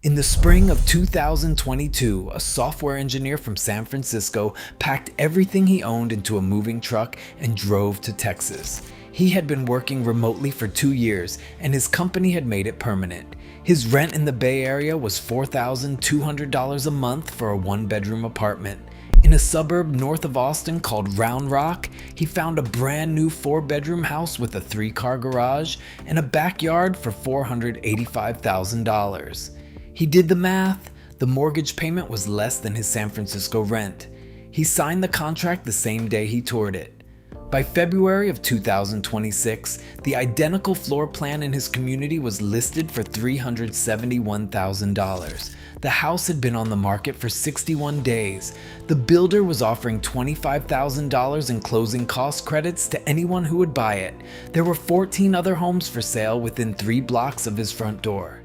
In the spring of 2022, a software engineer from San Francisco packed everything he owned into a moving truck and drove to Texas. He had been working remotely for 2 years, and his company had made it permanent. His rent in the Bay Area was $4,200 a month for a one-bedroom apartment. In a suburb north of Austin called Round Rock, he found a brand new 4-bedroom house with a 3-car garage and a backyard for $485,000. He did the math. The mortgage payment was less than his San Francisco rent. He signed the contract the same day he toured it. By February of 2026, the identical floor plan in his community was listed for $371,000. The house had been on the market for 61 days. The builder was offering $25,000 in closing cost credits to anyone who would buy it. There were 14 other homes for sale within 3 blocks of his front door.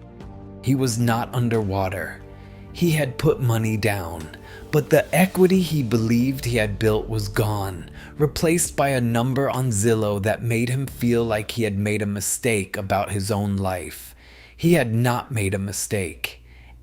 He was not underwater. He had put money down, but the equity he believed he had built was gone, replaced by a number on Zillow that made him feel like he had made a mistake about his own life. He had not made a mistake.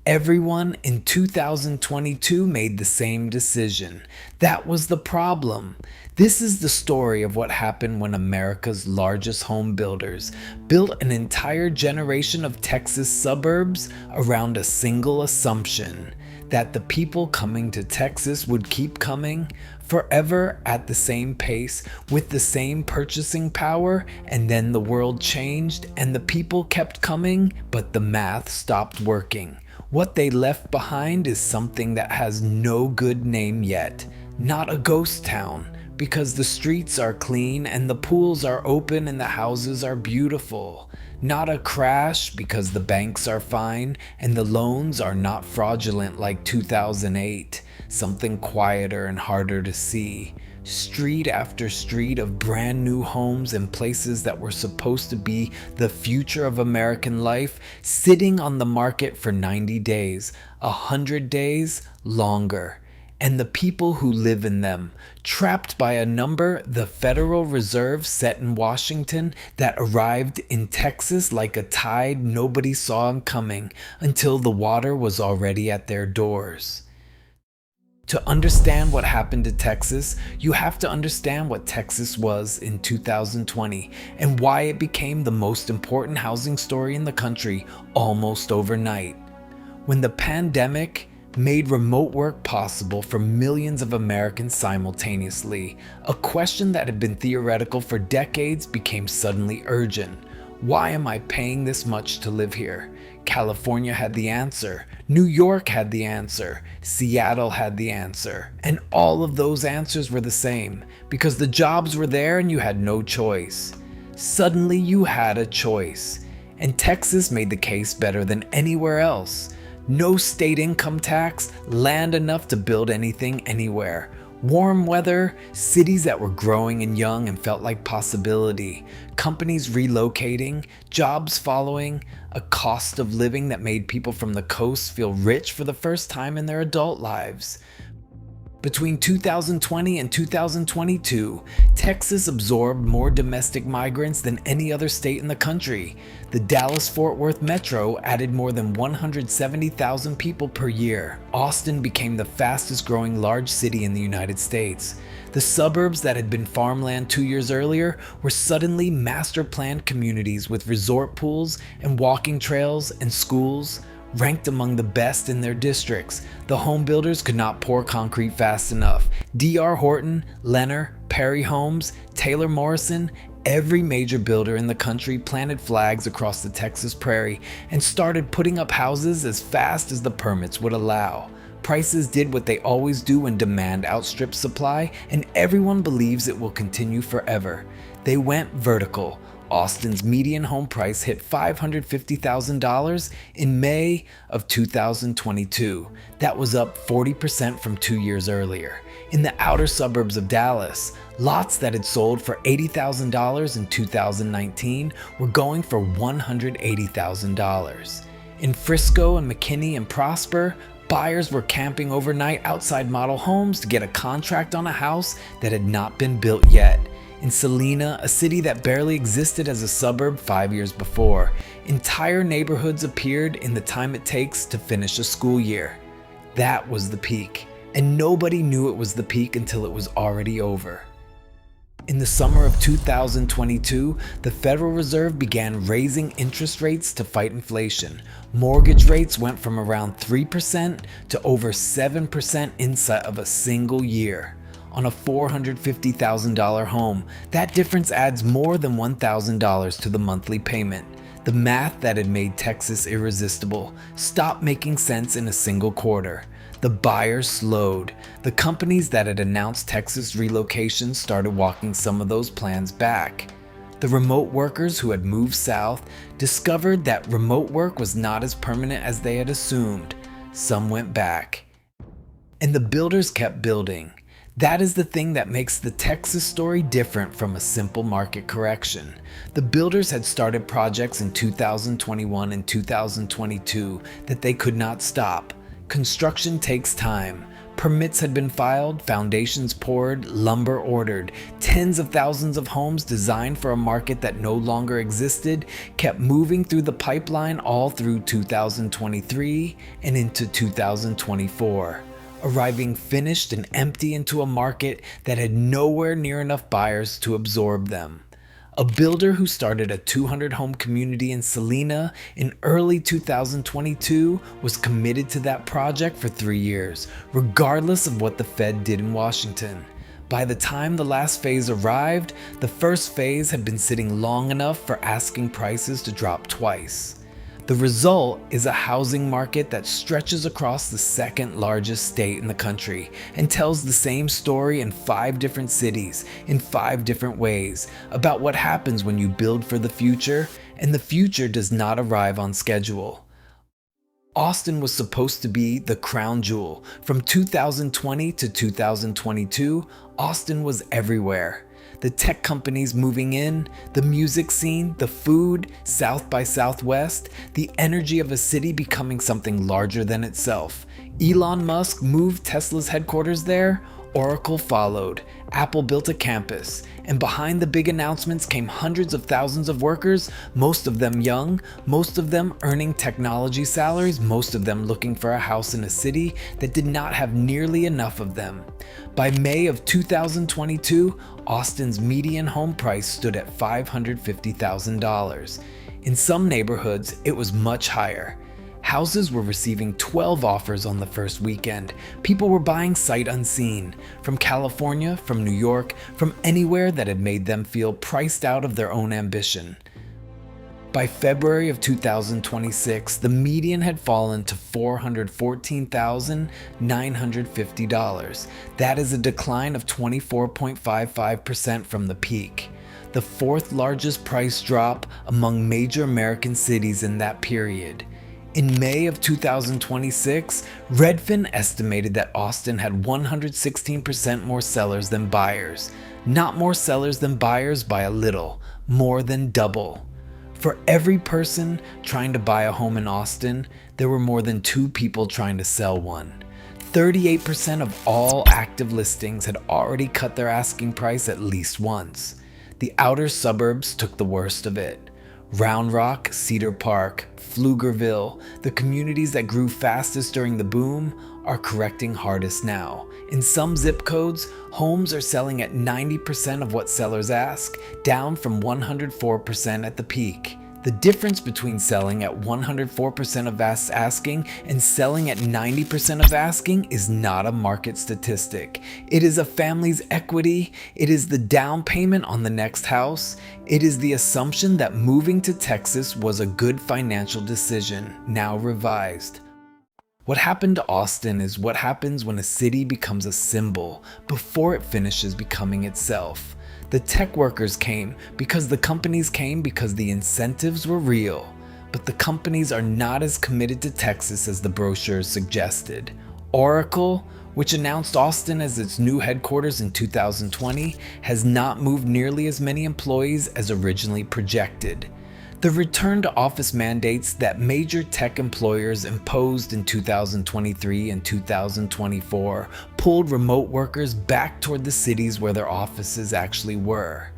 Everyone in 2022 made the same decision. That was the problem. This is the story of what happened when America's largest home builders built an entire generation of Texas suburbs around a single assumption: that the people coming to Texas would keep coming forever at the same pace with the same purchasing power, and then the world changed and the people kept coming, but the math stopped working. What they left behind is something that has no good name yet. Not a ghost town, because the streets are clean and the pools are open and the houses are beautiful. Not a crash, because the banks are fine and the loans are not fraudulent like 2008. Something quieter and harder to see. Street after street of brand new homes in places that were supposed to be the future of American life, sitting on the market for 90 days, 100 days, longer. And the people who live in them, trapped by a number the Federal Reserve set in Washington that arrived in Texas like a tide nobody saw coming until the water was already at their doors. To understand what happened to Texas, you have to understand what Texas was in 2020 and why it became the most important housing story in the country almost overnight. When the pandemic made remote work possible for millions of Americans simultaneously, a question that had been theoretical for decades became suddenly urgent. Why am I paying this much to live here? California had the answer. New York had the answer. Seattle had the answer. And all of those answers were the same, because the jobs were there and you had no choice. Suddenly you had a choice. And Texas made the case better than anywhere else. No state income tax, land enough to build anything anywhere. Warm weather, cities that were growing and young and felt like possibility, companies relocating, jobs following, a cost of living that made people from the coast feel rich for the first time in their adult lives. Between 2020 and 2022, Texas absorbed more domestic migrants than any other state in the country. The Dallas-Fort Worth Metro added more than 170,000 people per year. Austin became the fastest growing large city in the United States. The suburbs that had been farmland 2 years earlier were suddenly master-planned communities with resort pools and walking trails and schools. Ranked among the best in their districts, the home builders could not pour concrete fast enough. D.R. Horton, Lenner, Perry Homes, Taylor Morrison, every major builder in the country planted flags across the Texas prairie and started putting up houses as fast as the permits would allow. Prices did what they always do when demand outstrips supply, and everyone believes it will continue forever. They went vertical. Austin's median home price hit $550,000 in May of 2022. That was up 40% from 2 years earlier. In the outer suburbs of Dallas, lots that had sold for $80,000 in 2019 were going for $180,000. In Frisco and McKinney and Prosper, buyers were camping overnight outside model homes to get a contract on a house that had not been built yet. In Celina, a city that barely existed as a suburb 5 years before. Entire neighborhoods appeared in the time it takes to finish a school year. That was the peak, and nobody knew it was the peak until it was already over. In the summer of 2022, the Federal Reserve began raising interest rates to fight inflation. Mortgage rates went from around 3% to over 7% inside of a single year. On a $450,000 home, that difference adds more than $1,000 to the monthly payment. The math that had made Texas irresistible stopped making sense in a single quarter. The buyers slowed. The companies that had announced Texas relocation started walking some of those plans back. The remote workers who had moved south discovered that remote work was not as permanent as they had assumed. Some went back. And the builders kept building. That is the thing that makes the Texas story different from a simple market correction. The builders had started projects in 2021 and 2022 that they could not stop. Construction takes time. Permits had been filed, foundations poured, lumber ordered. Tens of thousands of homes designed for a market that no longer existed kept moving through the pipeline all through 2023 and into 2024, arriving finished and empty into a market that had nowhere near enough buyers to absorb them. A builder who started a 200-home community in Celina in early 2022 was committed to that project for 3 years, regardless of what the Fed did in Washington. By the time the last phase arrived, the first phase had been sitting long enough for asking prices to drop twice. The result is a housing market that stretches across the second largest state in the country and tells the same story in 5 different cities in 5 different ways about what happens when you build for the future and the future does not arrive on schedule. Austin was supposed to be the crown jewel. From 2020 to 2022, Austin was everywhere. The tech companies moving in, the music scene, the food, South by Southwest, the energy of a city becoming something larger than itself. Elon Musk moved Tesla's headquarters there, Oracle followed, Apple built a campus, and behind the big announcements came hundreds of thousands of workers, most of them young, most of them earning technology salaries, most of them looking for a house in a city that did not have nearly enough of them. By May of 2022, Austin's median home price stood at $550,000. In some neighborhoods, it was much higher. Houses were receiving 12 offers on the first weekend. People were buying sight unseen. From California, from New York, from anywhere that had made them feel priced out of their own ambition. By February of 2026, the median had fallen to $414,950. That is a decline of 24.55% from the peak. The 4th largest price drop among major American cities in that period. In May of 2026, Redfin estimated that Austin had 116% more sellers than buyers. Not more sellers than buyers by a little, more than double. For every person trying to buy a home in Austin, there were more than 2 people trying to sell one. 38% of all active listings had already cut their asking price at least once. The outer suburbs took the worst of it. Round Rock, Cedar Park, Pflugerville, the communities that grew fastest during the boom, are correcting hardest now. In some zip codes, homes are selling at 90% of what sellers ask, down from 104% at the peak. The difference between selling at 104% of asking and selling at 90% of asking is not a market statistic. It is a family's equity. It is the down payment on the next house. It is the assumption that moving to Texas was a good financial decision, now revised. What happened to Austin is what happens when a city becomes a symbol before it finishes becoming itself. The tech workers came because the companies came because the incentives were real. But the companies are not as committed to Texas as the brochures suggested. Oracle, which announced Austin as its new headquarters in 2020, has not moved nearly as many employees as originally projected. The return to office mandates that major tech employers imposed in 2023 and 2024 pulled remote workers back toward the cities where their offices actually were.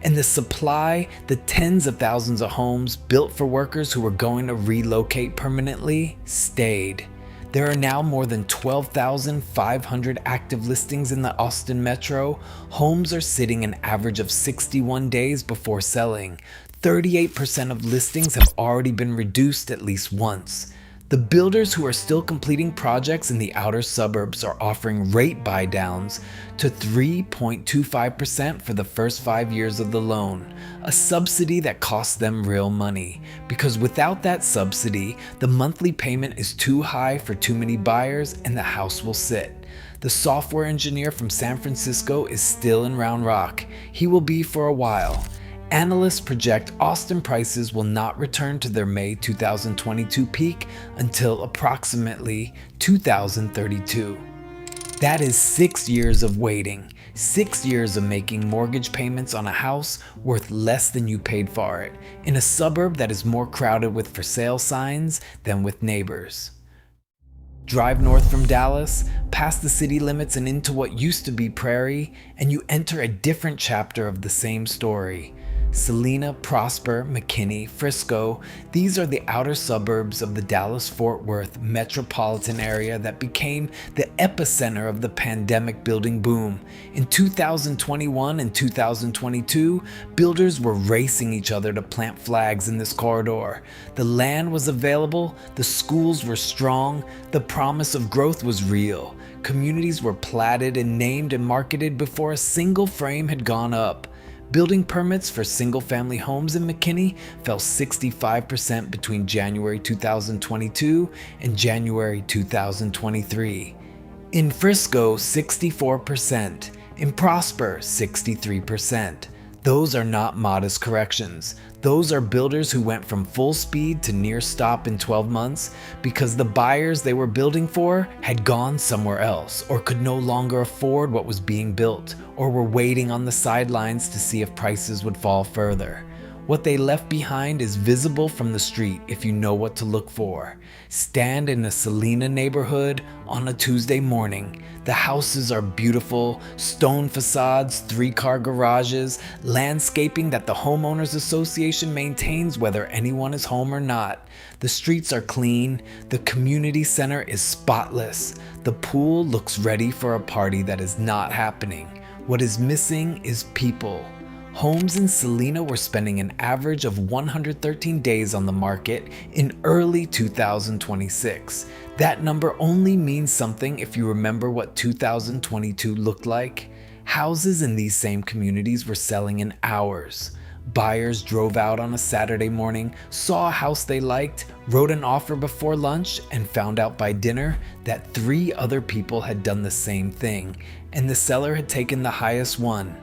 And the supply, the tens of thousands of homes built for workers who were going to relocate permanently, stayed. There are now more than 12,500 active listings in the Austin metro. Homes are sitting an average of 61 days before selling. 38% of listings have already been reduced at least once. The builders who are still completing projects in the outer suburbs are offering rate buy-downs to 3.25% for the first 5 years of the loan, a subsidy that costs them real money, because without that subsidy, the monthly payment is too high for too many buyers and the house will sit. The software engineer from San Francisco is still in Round Rock. He will be for a while. Analysts project Austin prices will not return to their May 2022 peak until approximately 2032. That is 6 years of waiting, 6 years of making mortgage payments on a house worth less than you paid for it, in a suburb that is more crowded with for sale signs than with neighbors. Drive north from Dallas, past the city limits and into what used to be prairie, and you enter a different chapter of the same story. Celina, Prosper, McKinney, Frisco, these are the outer suburbs of the Dallas-Fort Worth metropolitan area that became the epicenter of the pandemic building boom. In 2021 and 2022, builders were racing each other to plant flags in this corridor. The land was available, the schools were strong, the promise of growth was real. Communities were platted and named and marketed before a single frame had gone up. Building permits for single-family homes in McKinney fell 65% between January 2022 and January 2023. In Frisco, 64%. In Prosper, 63%. Those are not modest corrections. Those are builders who went from full speed to near stop in 12 months because the buyers they were building for had gone somewhere else or could no longer afford what was being built or were waiting on the sidelines to see if prices would fall further. What they left behind is visible from the street if you know what to look for. Stand in a Celina neighborhood on a Tuesday morning. The houses are beautiful, stone facades, 3-car garages, landscaping that the Homeowners Association maintains whether anyone is home or not. The streets are clean, the community center is spotless. The pool looks ready for a party that is not happening. What is missing is people. Homes in Celina were spending an average of 113 days on the market in early 2026. That number only means something if you remember what 2022 looked like. Houses in these same communities were selling in hours. Buyers drove out on a Saturday morning, saw a house they liked, wrote an offer before lunch, and found out by dinner that 3 other people had done the same thing, and the seller had taken the highest one.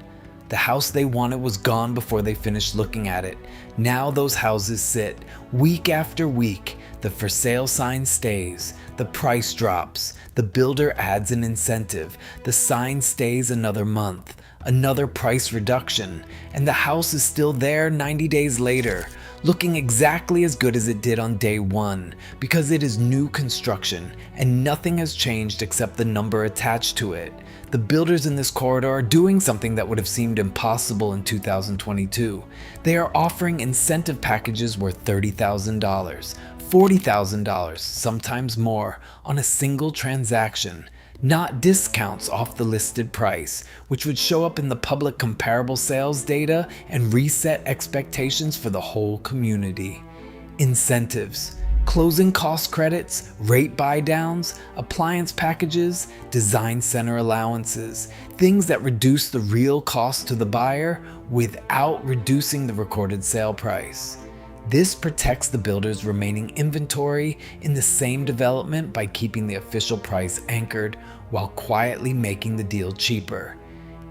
The house they wanted was gone before they finished looking at it. Now those houses sit. Week after week, the for sale sign stays. The price drops. The builder adds an incentive. The sign stays another month. Another price reduction. And the house is still there 90 days later, looking exactly as good as it did on day one, because it is new construction and nothing has changed except the number attached to it. The builders in this corridor are doing something that would have seemed impossible in 2022. They are offering incentive packages worth $30,000, $40,000, sometimes more, on a single transaction, not discounts off the listed price, which would show up in the public comparable sales data and reset expectations for the whole community. Incentives. Closing cost credits, rate buy-downs, appliance packages, design center allowances, things that reduce the real cost to the buyer without reducing the recorded sale price. This protects the builder's remaining inventory in the same development by keeping the official price anchored while quietly making the deal cheaper.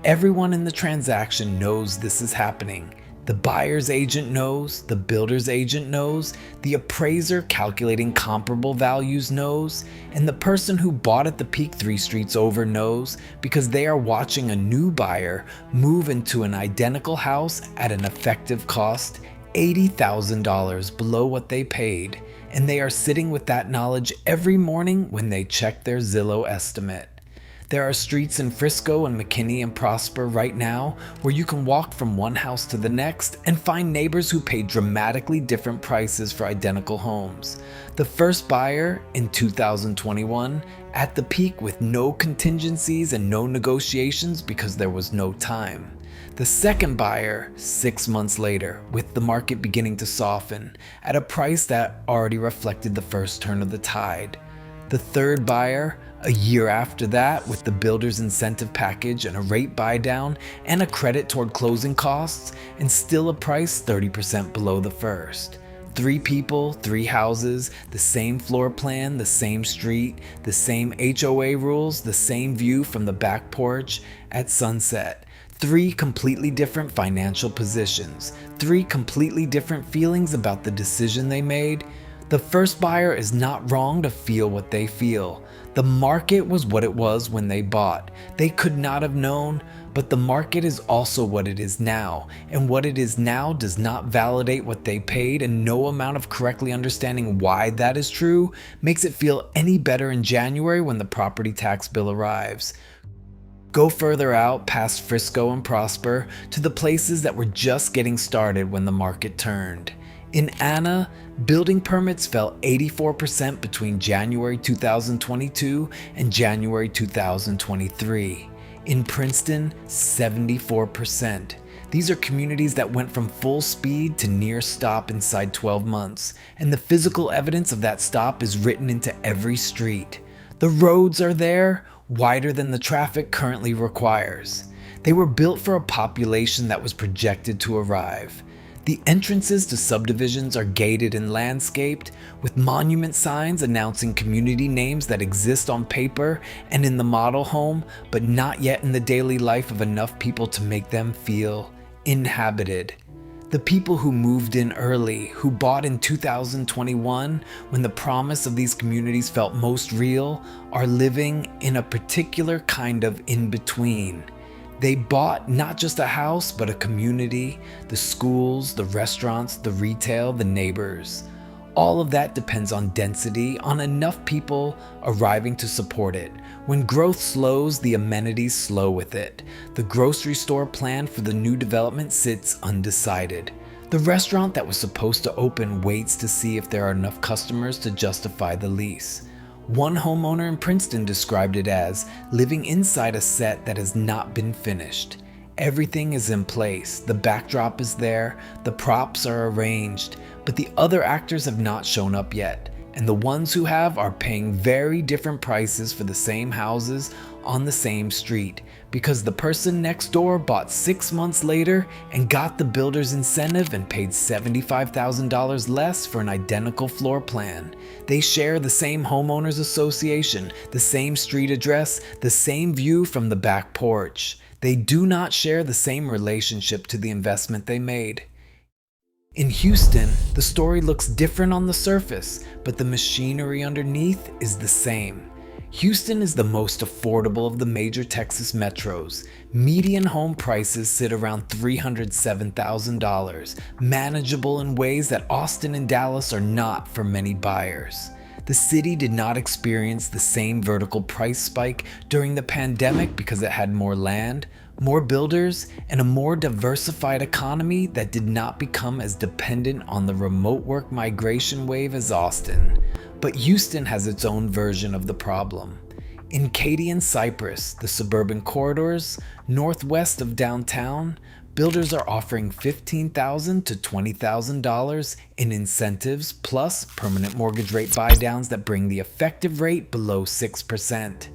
Everyone in the transaction knows this is happening. The buyer's agent knows, the builder's agent knows, the appraiser calculating comparable values knows, and the person who bought at the peak 3 streets over knows because they are watching a new buyer move into an identical house at an effective cost $80,000 below what they paid, and they are sitting with that knowledge every morning when they check their Zillow estimate. There are streets in Frisco and McKinney and Prosper right now where you can walk from one house to the next and find neighbors who pay dramatically different prices for identical homes. The first buyer in 2021 at the peak with no contingencies and no negotiations because there was no time. The second buyer 6 months later, with the market beginning to soften at a price that already reflected the first turn of the tide. The third buyer a year after that, with the builder's incentive package and a rate buy down and a credit toward closing costs, and still a price 30% below the first. 3 people, 3 houses, the same floor plan, the same street, the same HOA rules, the same view from the back porch at sunset. 3 completely different financial positions, 3 completely different feelings about the decision they made. The first buyer is not wrong to feel what they feel. The market was what it was when they bought. They could not have known, but the market is also what it is now, and what it is now does not validate what they paid, and no amount of correctly understanding why that is true makes it feel any better in January when the property tax bill arrives. Go further out past Frisco and Prosper to the places that were just getting started when the market turned. In Anna, building permits fell 84% between January 2022 and January 2023. In Princeton, 74%. These are communities that went from full speed to near stop inside 12 months, and the physical evidence of that stop is written into every street. The roads are there, wider than the traffic currently requires. They were built for a population that was projected to arrive. The entrances to subdivisions are gated and landscaped, with monument signs announcing community names that exist on paper and in the model home, but not yet in the daily life of enough people to make them feel inhabited. The people who moved in early, who bought in 2021 when the promise of these communities felt most real, are living in a particular kind of in-between. They bought not just a house, but a community, the schools, the restaurants, the retail, the neighbors. All of that depends on density, on enough people arriving to support it. When growth slows, the amenities slow with it. The grocery store plan for the new development sits undecided. The restaurant that was supposed to open waits to see if there are enough customers to justify the lease. One homeowner in Princeton described it as living inside a set that has not been finished. Everything is in place, the backdrop is there, the props are arranged, but the other actors have not shown up yet, and the ones who have are paying very different prices for the same houses on the same street, because the person next door bought 6 months later and got the builder's incentive and paid $75,000 less for an identical floor plan. They share the same homeowners association, the same street address, the same view from the back porch. They do not share the same relationship to the investment they made. In Houston, the story looks different on the surface, but the machinery underneath is the same. Houston is the most affordable of the major Texas metros. Median home prices sit around $307,000, manageable in ways that Austin and Dallas are not for many buyers. The city did not experience the same vertical price spike during the pandemic because it had more land, more builders, and a more diversified economy that did not become as dependent on the remote work migration wave as Austin. But Houston has its own version of the problem. In Katy and Cypress, the suburban corridors, northwest of downtown, builders are offering $15,000 to $20,000 in incentives plus permanent mortgage rate buydowns that bring the effective rate below 6%.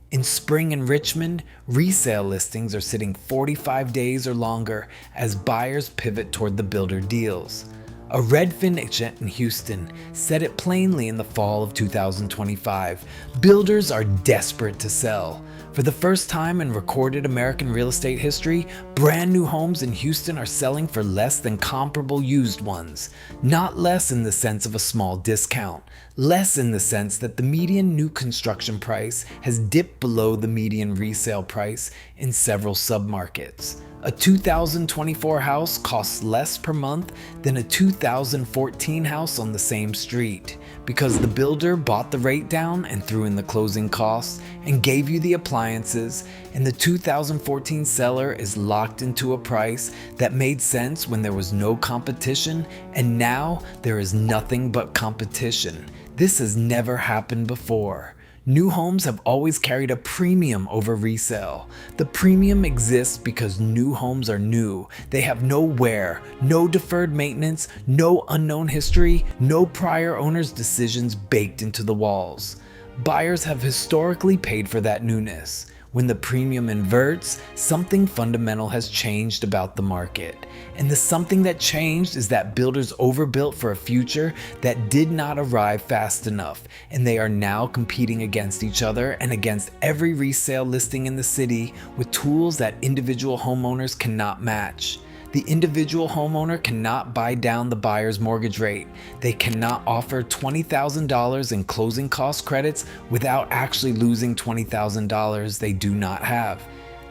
In Spring and Richmond, resale listings are sitting 45 days or longer as buyers pivot toward the builder deals. A Redfin agent in Houston said it plainly in the fall of 2025. Builders are desperate to sell. For the first time in recorded American real estate history, brand new homes in Houston are selling for less than comparable used ones. Not less in the sense of a small discount, less in the sense that the median new construction price has dipped below the median resale price in several submarkets. A 2024 house costs less per month than a 2014 house on the same street because the builder bought the rate down and threw in the closing costs and gave you the appliances, and the 2014 seller is locked into a price that made sense when there was no competition, and now there is nothing but competition. This has never happened before. New homes have always carried a premium over resale. The premium exists because new homes are new. They have no wear, no deferred maintenance, no unknown history, no prior owner's decisions baked into the walls. Buyers have historically paid for that newness. When the premium inverts, something fundamental has changed about the market. And the something that changed is that builders overbuilt for a future that did not arrive fast enough, and they are now competing against each other and against every resale listing in the city with tools that individual homeowners cannot match. The individual homeowner cannot buy down the buyer's mortgage rate. They cannot offer $20,000 in closing cost credits without actually losing $20,000 they do not have.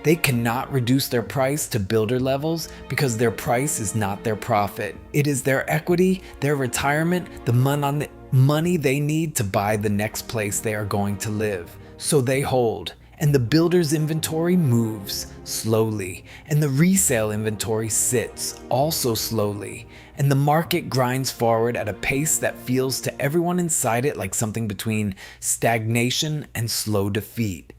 They cannot reduce their price to builder levels because their price is not their profit. It is their equity, their retirement, the money they need to buy the next place they are going to live. So they hold. And the builder's inventory moves slowly, and the resale inventory sits also slowly, and the market grinds forward at a pace that feels to everyone inside it like something between stagnation and slow defeat.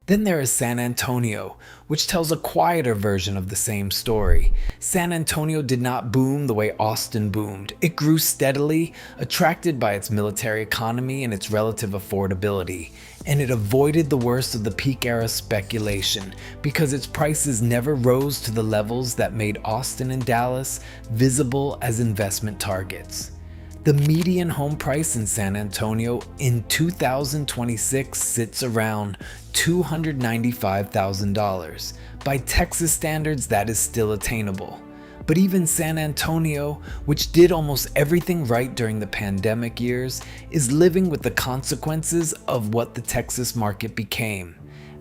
Then there is San Antonio, which tells a quieter version of the same story. San Antonio did not boom the way Austin boomed. It grew steadily, attracted by its military economy and its relative affordability. And it avoided the worst of the peak era speculation because its prices never rose to the levels that made Austin and Dallas visible as investment targets. The median home price in San Antonio in 2026 sits around $295,000. By Texas standards, that is still attainable. But even San Antonio, which did almost everything right during the pandemic years, is living with the consequences of what the Texas market became.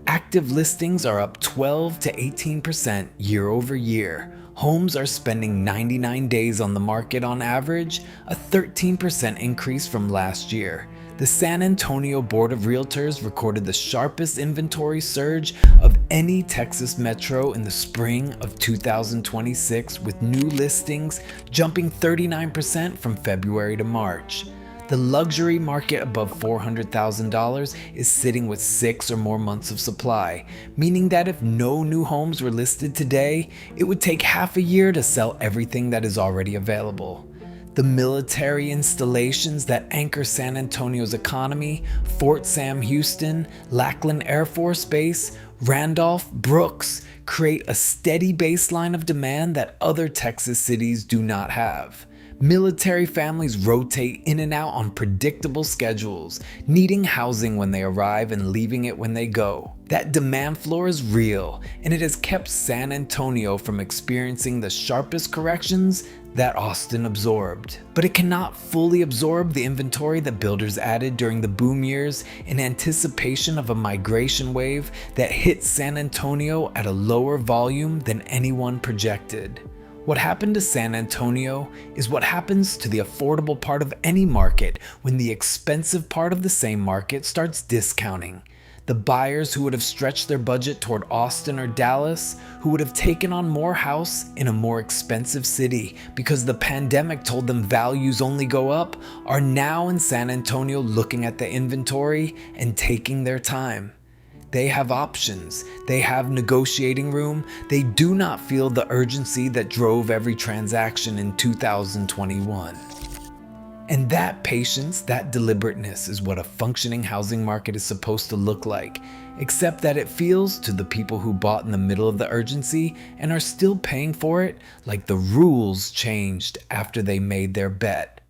Active listings are up 12 to 18% year over year. Homes are spending 99 days on the market on average, a 13% increase from last year. The San Antonio Board of Realtors recorded the sharpest inventory surge of any Texas metro in the spring of 2026, with new listings jumping 39% from February to March. The luxury market above $400,000 is sitting with 6 or more months of supply, meaning that if no new homes were listed today, it would take half a year to sell everything that is already available. The military installations that anchor San Antonio's economy, Fort Sam Houston, Lackland Air Force Base, Randolph, Brooks, create a steady baseline of demand that other Texas cities do not have. Military families rotate in and out on predictable schedules, needing housing when they arrive and leaving it when they go. That demand floor is real, and it has kept San Antonio from experiencing the sharpest corrections that Austin absorbed. But it cannot fully absorb the inventory that builders added during the boom years in anticipation of a migration wave that hit San Antonio at a lower volume than anyone projected. What happened to San Antonio is what happens to the affordable part of any market when the expensive part of the same market starts discounting. The buyers who would have stretched their budget toward Austin or Dallas, who would have taken on more house in a more expensive city because the pandemic told them values only go up, are now in San Antonio looking at the inventory and taking their time. They have options, they have negotiating room, they do not feel the urgency that drove every transaction in 2021. And that patience, that deliberateness is what a functioning housing market is supposed to look like, except that it feels to the people who bought in the middle of the urgency and are still paying for it like the rules changed after they made their bet.